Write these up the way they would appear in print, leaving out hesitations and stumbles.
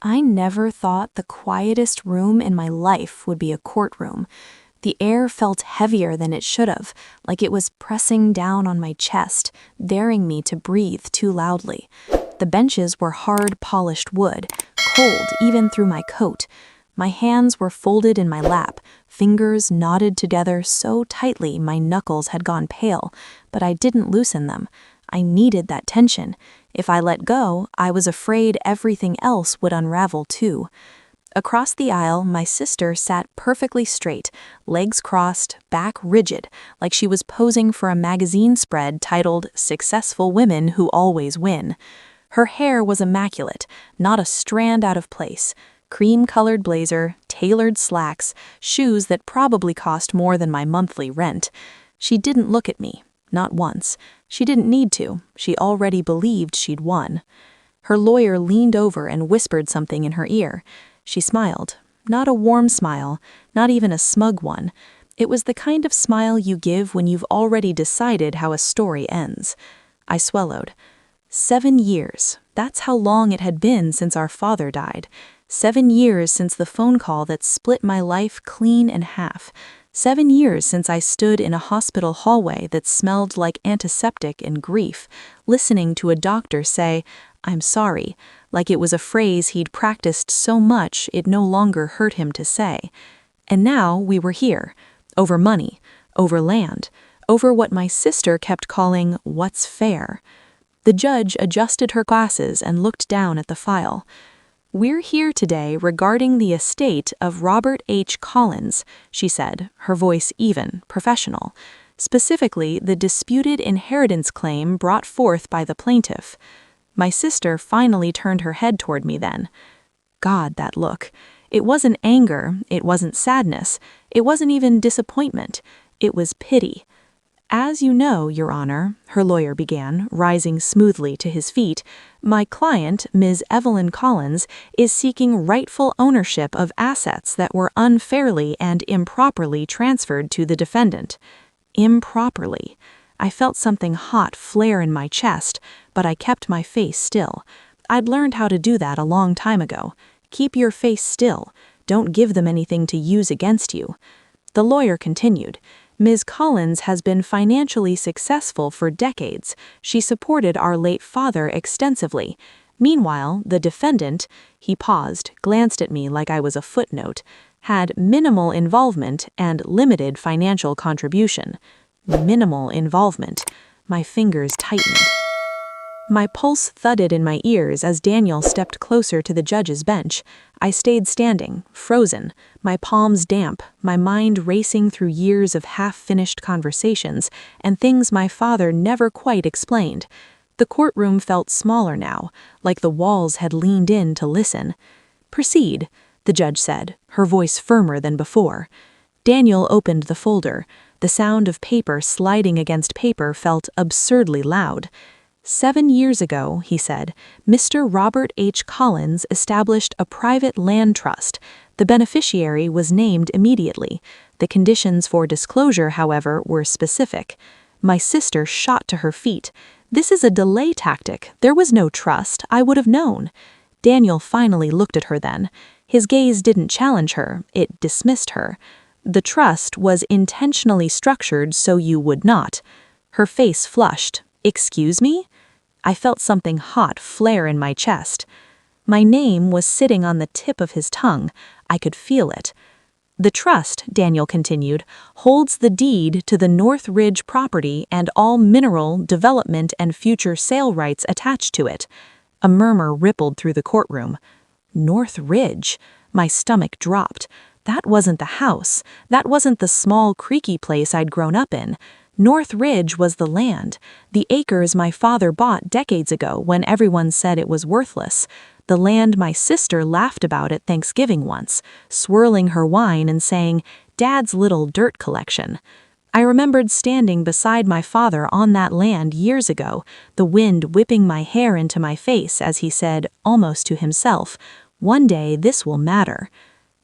I never thought the quietest room in my life would be a courtroom. The air felt heavier than it should have, like it was pressing down on my chest, daring me to breathe too loudly. The benches were hard, polished wood, cold even through my coat. My hands were folded in my lap, fingers knotted together so tightly my knuckles had gone pale, but I didn't loosen them. I needed that tension. If I let go, I was afraid everything else would unravel too. Across the aisle, my sister sat perfectly straight, legs crossed, back rigid, like she was posing for a magazine spread titled "Successful Women Who Always Win." Her hair was immaculate, not a strand out of place. Cream-colored blazer, tailored slacks, shoes that probably cost more than my monthly rent. She didn't look at me, not once. She didn't need to. She already believed she'd won. Her lawyer leaned over and whispered something in her ear. She smiled. Not a warm smile, not even a smug one. It was the kind of smile you give when you've already decided how a story ends. I swallowed. 7 years. That's how long it had been since our father died. 7 years since the phone call that split my life clean in half. 7 years since I stood in a hospital hallway that smelled like antiseptic and grief, listening to a doctor say, "I'm sorry," like it was a phrase he'd practiced so much it no longer hurt him to say. And now we were here, over money, over land, over what my sister kept calling "what's fair." The judge adjusted her glasses and looked down at the file. "We're here today regarding the estate of Robert H. Collins," she said, her voice even, professional. "Specifically, the disputed inheritance claim brought forth by the plaintiff." My sister finally turned her head toward me then. God, that look. It wasn't anger, it wasn't sadness, it wasn't even disappointment. It was pity. "As you know, Your Honor," her lawyer began, rising smoothly to his feet, "my client, Ms. Evelyn Collins, is seeking rightful ownership of assets that were unfairly and improperly transferred to the defendant." Improperly. I felt something hot flare in my chest, but I kept my face still. I'd learned how to do that a long time ago. Keep your face still. Don't give them anything to use against you. The lawyer continued. "Ms. Collins has been financially successful for decades. She supported our late father extensively. Meanwhile, the defendant," he paused, glanced at me like I was a footnote, "had minimal involvement and limited financial contribution." Minimal involvement. My fingers tightened. My pulse thudded in my ears as Daniel stepped closer to the judge's bench. I stayed standing, frozen, my palms damp, my mind racing through years of half-finished conversations and things my father never quite explained. The courtroom felt smaller now, like the walls had leaned in to listen. "Proceed," the judge said, her voice firmer than before. Daniel opened the folder. The sound of paper sliding against paper felt absurdly loud. "7 years ago," he said, "Mr. Robert H. Collins established a private land trust. The beneficiary was named immediately. The conditions for disclosure, however, were specific." My sister shot to her feet. "This is a delay tactic. There was no trust. I would have known." Daniel finally looked at her then. His gaze didn't challenge her, it dismissed her. "The trust was intentionally structured so you would not." Her face flushed. "Excuse me?" I felt something hot flare in my chest. My name was sitting on the tip of his tongue. I could feel it. "The trust," Daniel continued, "holds the deed to the North Ridge property and all mineral, development, and future sale rights attached to it." A murmur rippled through the courtroom. North Ridge. My stomach dropped. That wasn't the house. That wasn't the small, creaky place I'd grown up in. North Ridge was the land, the acres my father bought decades ago when everyone said it was worthless, the land my sister laughed about at Thanksgiving once, swirling her wine and saying, "Dad's little dirt collection." I remembered standing beside my father on that land years ago, the wind whipping my hair into my face as he said, almost to himself, "One day this will matter."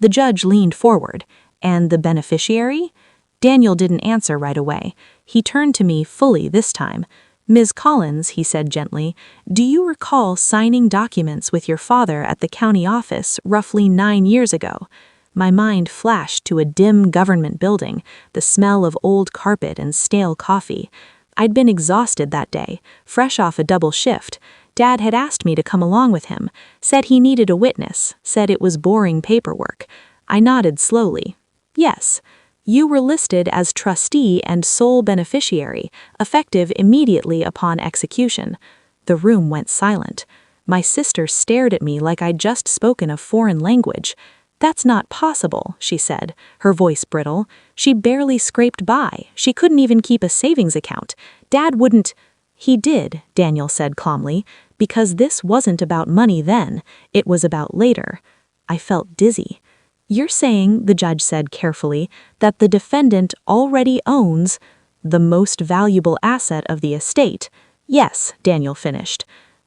The judge leaned forward. "And the beneficiary?" Daniel didn't answer right away. He turned to me fully this time. Ms. Collins, he said gently, do you recall signing documents with your father at the county office roughly 9 years ago? My mind flashed to a dim government building, the smell of old carpet and stale coffee. I'd been exhausted that day, fresh off a double shift. Dad had asked me to come along with him, said he needed a witness, said it was boring paperwork. I nodded slowly. Yes. You were listed as trustee and sole beneficiary, effective immediately upon execution. The room went silent. My sister stared at me like I'd just spoken a foreign language. That's not possible, she said, her voice brittle. She barely scraped by. She couldn't even keep a savings account. Dad wouldn't. He did, Daniel said calmly, because this wasn't about money then. It was about later. I felt dizzy. You're saying, the judge said carefully, that the defendant already owns the most valuable asset of the estate. Yes, Daniel finished.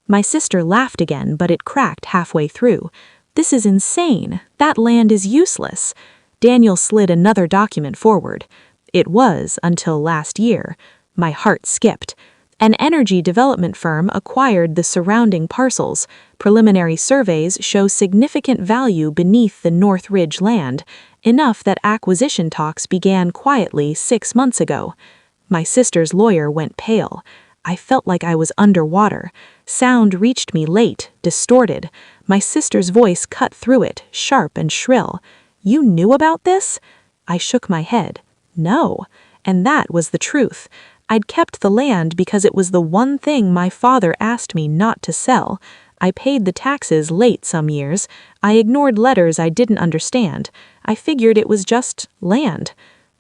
My sister laughed again, but it cracked halfway through. This is insane. That land is useless. Daniel slid another document forward. It was until last year. My heart skipped. An energy development firm acquired the surrounding parcels. Preliminary surveys show significant value beneath the North Ridge land, enough that acquisition talks began quietly 6 months ago. My sister's lawyer went pale. I felt like I was underwater. Sound reached me late, distorted. My sister's voice cut through it, sharp and shrill. You knew about this? I shook my head. No. And that was the truth. I'd kept the land because it was the one thing my father asked me not to sell. I paid the taxes late some years. I ignored letters I didn't understand. I figured it was just land.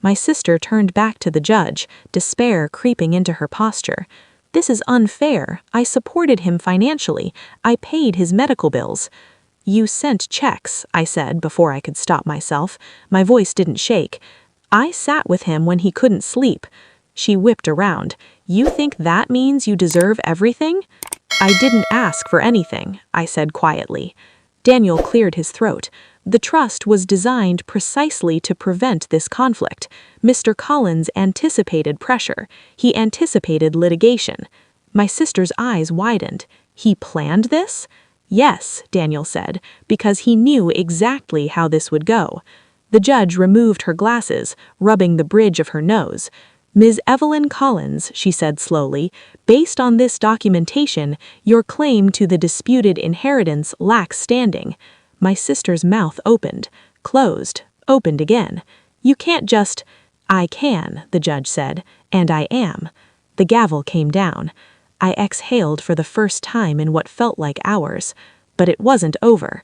My sister turned back to the judge, despair creeping into her posture. This is unfair. I supported him financially. I paid his medical bills. You sent checks, I said before I could stop myself. My voice didn't shake. I sat with him when he couldn't sleep. She whipped around. You think that means you deserve everything? I didn't ask for anything, I said quietly. Daniel cleared his throat. The trust was designed precisely to prevent this conflict. Mr. Collins anticipated pressure. He anticipated litigation. My sister's eyes widened. He planned this? Yes, Daniel said, because he knew exactly how this would go. The judge removed her glasses, rubbing the bridge of her nose. Ms. Evelyn Collins, she said slowly, based on this documentation, your claim to the disputed inheritance lacks standing. My sister's mouth opened, closed, opened again. You can't just... I can, the judge said, and I am. The gavel came down. I exhaled for the first time in what felt like hours. But it wasn't over.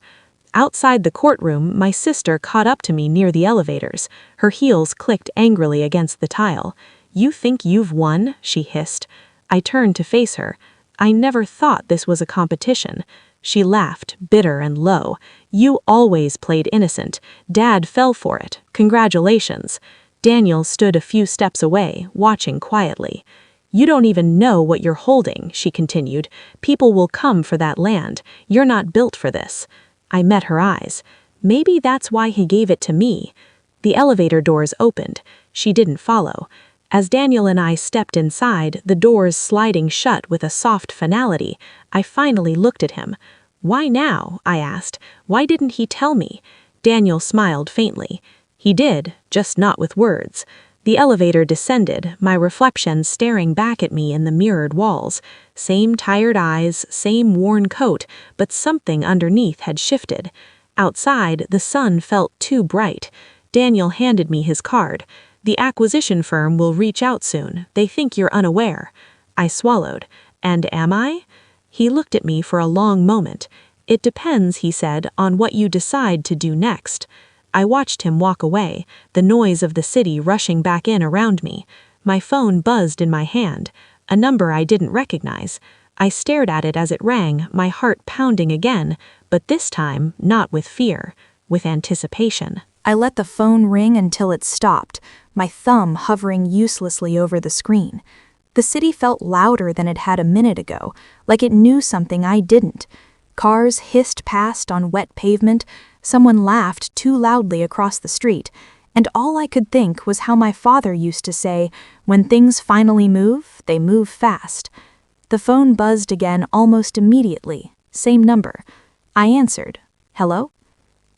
Outside the courtroom, my sister caught up to me near the elevators. Her heels clicked angrily against the tile. You think you've won? She hissed. I turned to face her. I never thought this was a competition. She laughed, bitter and low. You always played innocent. Dad fell for it. Congratulations. Daniel stood a few steps away, watching quietly. You don't even know what you're holding, she continued. People will come for that land. You're not built for this. I met her eyes. Maybe that's why he gave it to me. The elevator doors opened. She didn't follow. As Daniel and I stepped inside, the doors sliding shut with a soft finality, I finally looked at him. Why now? I asked. Why didn't he tell me? Daniel smiled faintly. He did, just not with words. The elevator descended, my reflection staring back at me in the mirrored walls. Same tired eyes, same worn coat, but something underneath had shifted. Outside, the sun felt too bright. Daniel handed me his card. The acquisition firm will reach out soon. They think you're unaware. I swallowed. And am I? He looked at me for a long moment. It depends, he said, on what you decide to do next. I watched him walk away, the noise of the city rushing back in around me. My phone buzzed in my hand, a number I didn't recognize. I stared at it as it rang, my heart pounding again, but this time not with fear, with anticipation. I let the phone ring until it stopped, my thumb hovering uselessly over the screen. The city felt louder than it had a minute ago, like it knew something I didn't. Cars hissed past on wet pavement. Someone laughed too loudly across the street. And all I could think was how my father used to say, when things finally move, they move fast. The phone buzzed again almost immediately. Same number. I answered. Hello?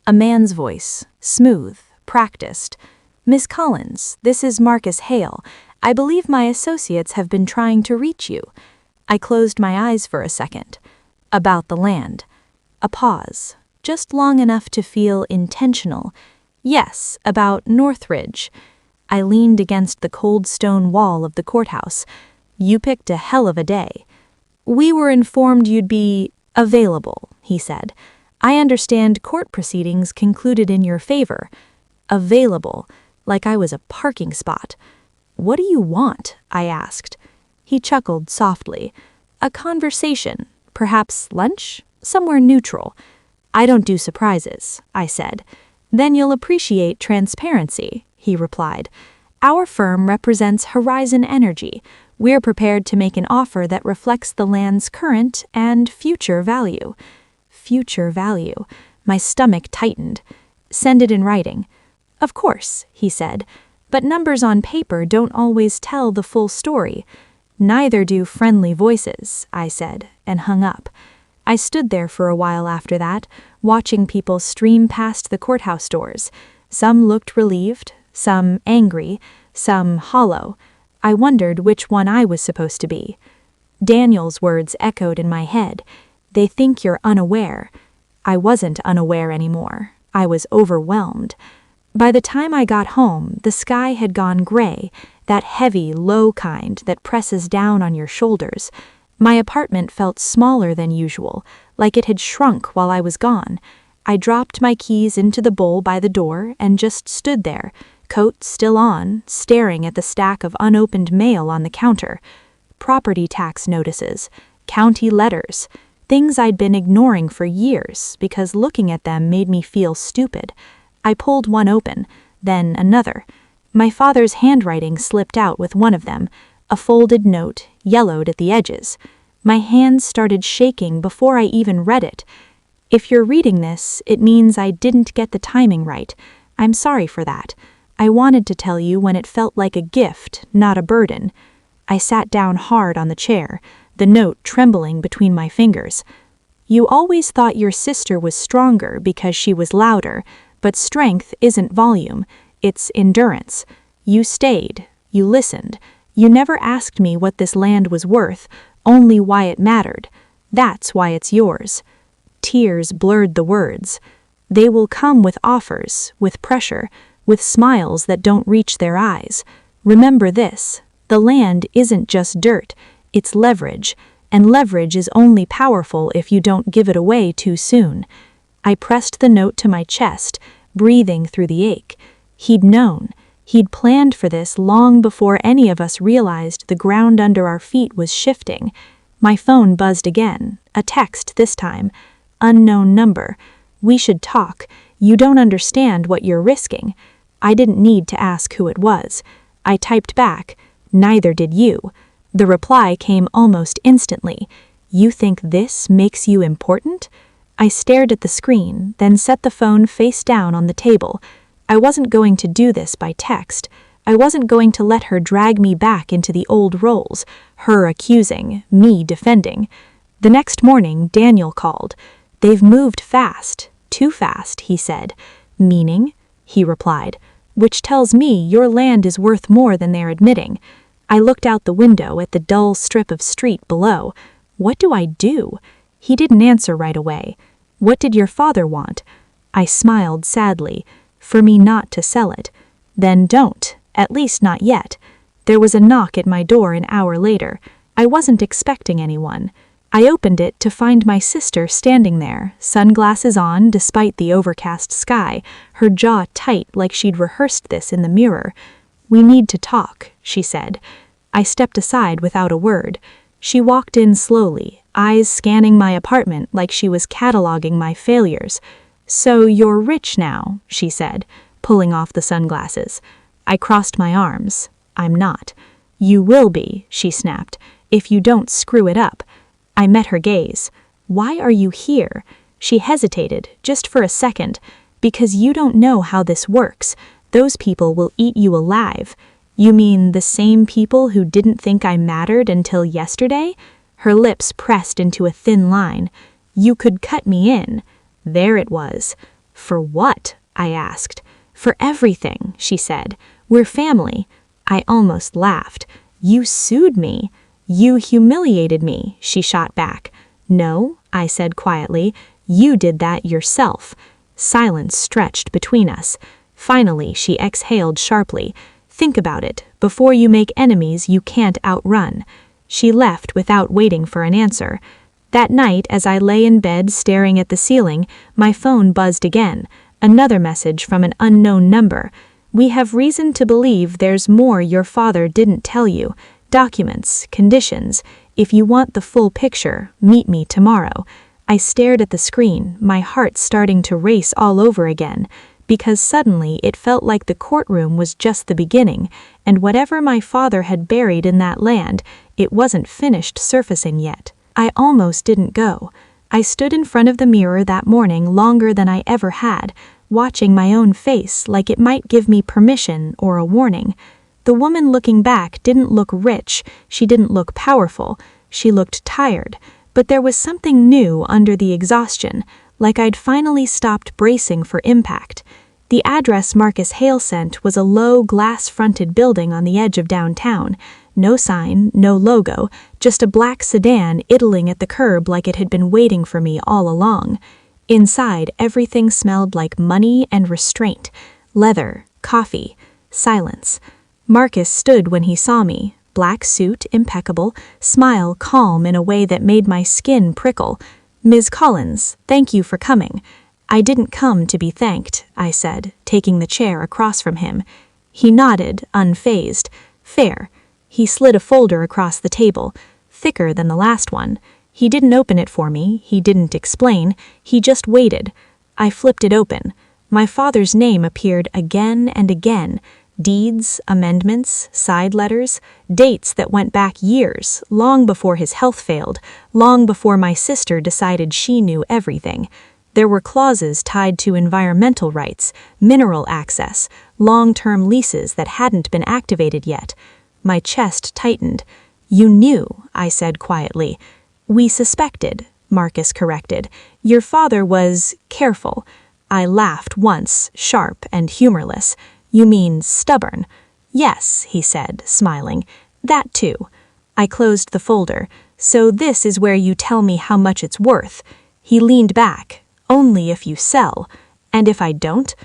A man's voice, smooth, practiced. Miss Collins, this is Marcus Hale. I believe my associates have been trying to reach you. I closed my eyes for a second. About the land. A pause, just long enough to feel intentional. Yes, about Northridge. I leaned against the cold stone wall of the courthouse. You picked a hell of a day. We were informed you'd be available, he said. I understand court proceedings concluded in your favor. Available, like I was a parking spot. What do you want? I asked. He chuckled softly. A conversation, perhaps lunch, somewhere neutral. I don't do surprises, I said. Then you'll appreciate transparency, he replied. Our firm represents Horizon Energy. We're prepared to make an offer that reflects the land's current and future value. Future value. My stomach tightened. Send it in writing. Of course, he said, but numbers on paper don't always tell the full story. Neither do friendly voices, I said, and hung up. I stood there for a while after that, watching people stream past the courthouse doors. Some looked relieved, some angry, some hollow. I wondered which one I was supposed to be. Daniel's words echoed in my head. They think you're unaware. I wasn't unaware anymore. I was overwhelmed. By the time I got home, the sky had gone gray, that heavy, low kind that presses down on your shoulders. My apartment felt smaller than usual, like it had shrunk while I was gone. I dropped my keys into the bowl by the door and just stood there, coat still on, staring at the stack of unopened mail on the counter. Property tax notices, county letters, things I'd been ignoring for years because looking at them made me feel stupid. I pulled one open, then another. My father's handwriting slipped out with one of them, a folded note, yellowed at the edges. My hands started shaking before I even read it. If you're reading this, it means I didn't get the timing right. I'm sorry for that. I wanted to tell you when it felt like a gift, not a burden. I sat down hard on the chair, the note trembling between my fingers. You always thought your sister was stronger because she was louder, but strength isn't volume, it's endurance. You stayed, you listened. You never asked me what this land was worth, only why it mattered. That's why it's yours. Tears blurred the words. They will come with offers, with pressure, with smiles that don't reach their eyes. Remember this, the land isn't just dirt, it's leverage, and leverage is only powerful if you don't give it away too soon. I pressed the note to my chest, breathing through the ache. He'd known. He'd planned for this long before any of us realized the ground under our feet was shifting. My phone buzzed again, a text this time. Unknown number. We should talk. You don't understand what you're risking. I didn't need to ask who it was. I typed back, neither did you. The reply came almost instantly. You think this makes you important? I stared at the screen, then set the phone face down on the table. I wasn't going to do this by text. I wasn't going to let her drag me back into the old roles, her accusing, me defending. The next morning, Daniel called. They've moved fast, too fast, he said. Meaning? He replied. Which tells me your land is worth more than they're admitting. I looked out the window at the dull strip of street below. What do I do? He didn't answer right away. What did your father want? I smiled sadly. For me not to sell it. Then don't, at least not yet. There was a knock at my door an hour later. I wasn't expecting anyone. I opened it to find my sister standing there, sunglasses on despite the overcast sky, her jaw tight like she'd rehearsed this in the mirror. We need to talk, she said. I stepped aside without a word. She walked in slowly, eyes scanning my apartment like she was cataloging my failures. So you're rich now, she said, pulling off the sunglasses. I crossed my arms. I'm not. You will be, she snapped, if you don't screw it up. I met her gaze. Why are you here? She hesitated, just for a second. Because you don't know how this works. Those people will eat you alive. You mean the same people who didn't think I mattered until yesterday? Her lips pressed into a thin line. You could cut me in. There it was. For what? I asked. For everything, she said. We're family. I almost laughed. You sued me. You humiliated me, she shot back. No, I said quietly. You did that yourself. Silence stretched between us. Finally, she exhaled sharply. Think about it. Before you make enemies you can't outrun. She left without waiting for an answer. That night, as I lay in bed staring at the ceiling, my phone buzzed again. Another message from an unknown number. We have reason to believe there's more your father didn't tell you. Documents, conditions. If you want the full picture, meet me tomorrow. I stared at the screen, my heart starting to race all over again, because suddenly it felt like the courtroom was just the beginning, and whatever my father had buried in that land, it wasn't finished surfacing yet. I almost didn't go. I stood in front of the mirror that morning longer than I ever had, watching my own face like it might give me permission or a warning. The woman looking back didn't look rich, she didn't look powerful, she looked tired, but there was something new under the exhaustion, like I'd finally stopped bracing for impact. The address Marcus Hale sent was a low, glass-fronted building on the edge of downtown. No sign, no logo, just a black sedan idling at the curb like it had been waiting for me all along. Inside, everything smelled like money and restraint. Leather, coffee, silence. Marcus stood when he saw me. Black suit, impeccable, smile calm in a way that made my skin prickle. Ms. Collins, thank you for coming. I didn't come to be thanked, I said, taking the chair across from him. He nodded, unfazed. Fair. He slid a folder across the table, thicker than the last one. He didn't open it for me, he didn't explain, he just waited. I flipped it open. My father's name appeared again and again. Deeds, amendments, side letters, dates that went back years, long before his health failed, long before my sister decided she knew everything. There were clauses tied to environmental rights, mineral access, long-term leases that hadn't been activated yet. My chest tightened. You knew, I said quietly. We suspected, Marcus corrected. Your father was careful. I laughed once, sharp and humorless. You mean stubborn? Yes, he said, smiling. That too. I closed the folder. So this is where you tell me how much it's worth. He leaned back. Only if you sell. And if I don't?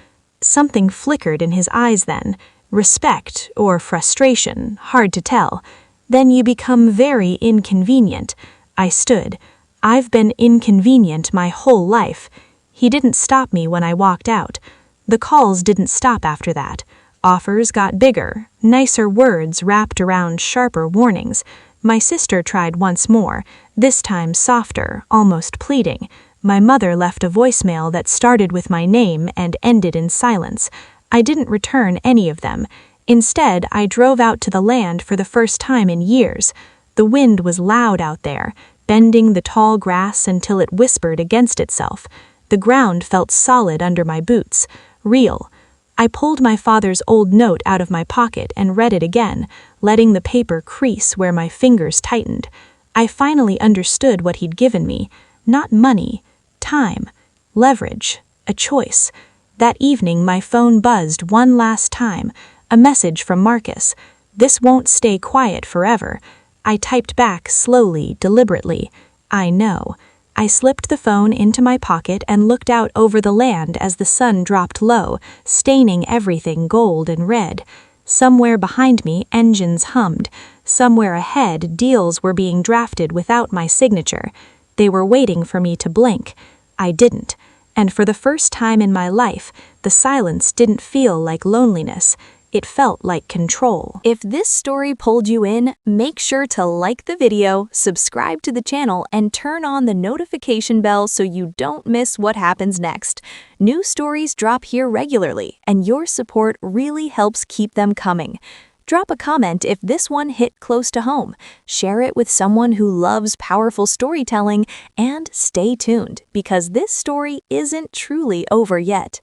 Something flickered in his eyes then. Respect or frustration, hard to tell. Then you become very inconvenient. I stood. I've been inconvenient my whole life. He didn't stop me when I walked out. The calls didn't stop after that. Offers got bigger, nicer words wrapped around sharper warnings. My sister tried once more, this time softer, almost pleading. My mother left a voicemail that started with my name and ended in silence. I didn't return any of them. Instead, I drove out to the land for the first time in years. The wind was loud out there, bending the tall grass until it whispered against itself. The ground felt solid under my boots, real. I pulled my father's old note out of my pocket and read it again, letting the paper crease where my fingers tightened. I finally understood what he'd given me. Not money, time, leverage, a choice. That evening my phone buzzed one last time, a message from Marcus. This won't stay quiet forever. I typed back slowly, deliberately. I know. I slipped the phone into my pocket and looked out over the land as the sun dropped low, staining everything gold and red. Somewhere behind me, engines hummed. Somewhere ahead, deals were being drafted without my signature. They were waiting for me to blink. I didn't. And for the first time in my life, the silence didn't feel like loneliness. It felt like control. If this story pulled you in, make sure to like the video, subscribe to the channel, and turn on the notification bell so you don't miss what happens next. New stories drop here regularly, and your support really helps keep them coming. Drop a comment if this one hit close to home, share it with someone who loves powerful storytelling, and stay tuned because this story isn't truly over yet.